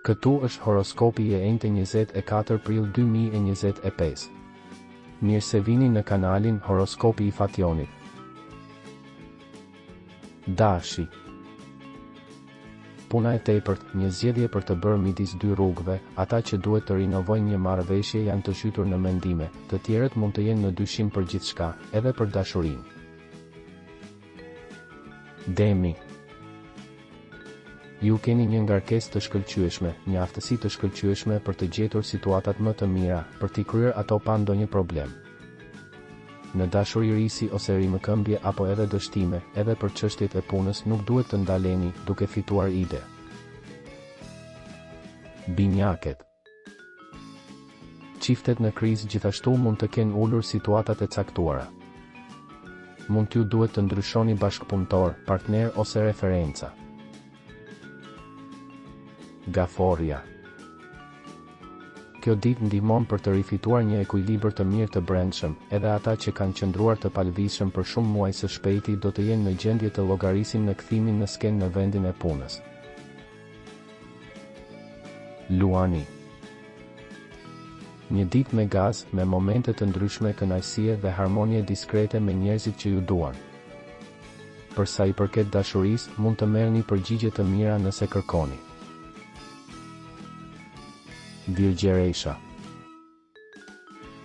Këtu është horoskopi i enjtë 24 prill 2025. Mirë se vini në kanalin Horoskopi i Fationit. Dashi. Puna e tepërt, një zgjedhje për të bërë midis dy rrugëve, ata që duhet të rinovojnë një marrëveshje janë të zhytur në mendime, të tjerët mund të jenë në dyshim për gjithçka, edhe për dashurinë. Demi. Ju keni një ngarkesë të shkëlqyeshme, një aftësi të shkëlqyeshme për të gjetur situatat më të mira, për t'i kryer ato pa ndonjë problem. Në dashuri risi ose rimëkëmbje apo edhe dështime, edhe për çështjet e punës nuk duhet të ndaleni duke fituar ide. Binjaket. Çiftet në krizë gjithashtu mund të kenë ulur situatat e caktuara. Mund t'ju duhet të ndryshoni bashkëpunëtor, partner ose referenca. Gaforja. Kjo ditë ndihmon për të rifituar një ekuilibër të mirë të brendshëm, edhe ata që kanë qëndruar të palëvizshëm për shumë muaj së shpejti do të jenë në gjendje të llogarisin në kthimin në skenë në vendin e punës. Luani. Një ditë me gaz, me momente të ndryshme kënaqësie dhe harmonie diskrete me njerëzit që ju duan. Për sa i përket dashurisë, mund të merrni përgjigje të mira nëse kërkoni. Virgjeresha.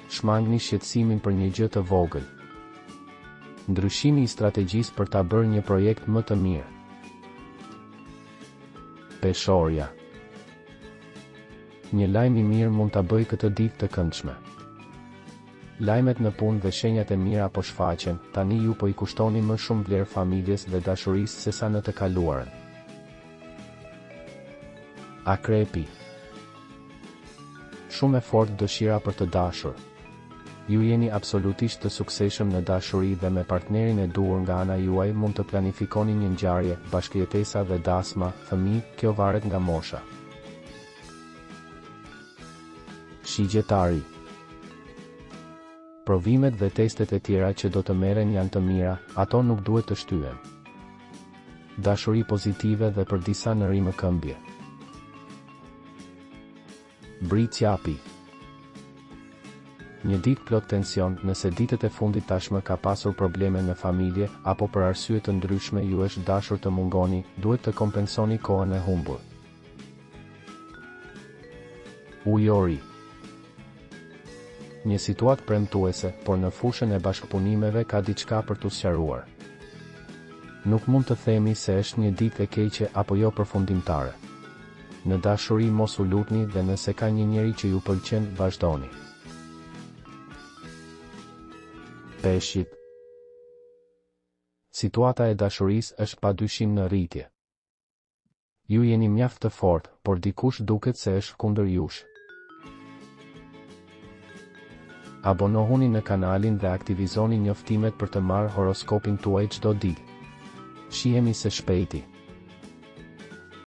Shmangni shqetësimin për një gjë të vogël. Ndryshimi i strategjisë për ta bërë një projekt më të mirë. Peshorja. Një lajm i mirë mund ta bëjë këtë ditë të këndshme. Lajmet në punë dhe shenjat e mira po shfaqen, tani ju po i kushtoni më shumë vlerë familjes dhe dashurisë sesa në të kaluarën. Akrepi. Shumë e fortë dëshira për të dashur. Ju jeni absolutisht të suksesshëm në dashuri dhe me partnerin e duhur nga ana juaj mund të planifikoni një ngjarje, bashkëjetesa dhe dasma, fëmijë, kjo varet nga mosha. Shigjetari. Provimet dhe testet e tjera që do të merren janë të mira, ato nuk duhet të shtyhen. Dashuri pozitive dhe për disa në rimëkëmbje. Britsjapi. Një ditë plot tension, nëse ditët e fundit tashmë ka pasur probleme në familje, apo për arsye të ndryshme ju është dashur të mungoni, duhet të kompensoni kohën e humbur. Ujori. Një situatë premtuese, por në fushën e bashkëpunimeve ka diçka për t'u sqaruar. Nuk mund të themi se është një ditë e keqe apo jo përfundimtare. Në dashuri mos u lutni dhe nëse ka një njeri që ju pëlqen, vazhdoni. Peshqit. Situata e dashurisë është padyshim në rritje. Ju jeni mjaft të fortë, por dikush duket se është kundër jush. Abonohuni në kanalin dhe aktivizoni njoftimet për të marrë horoskopin tuaj çdo ditë. Shihemi së shpejti.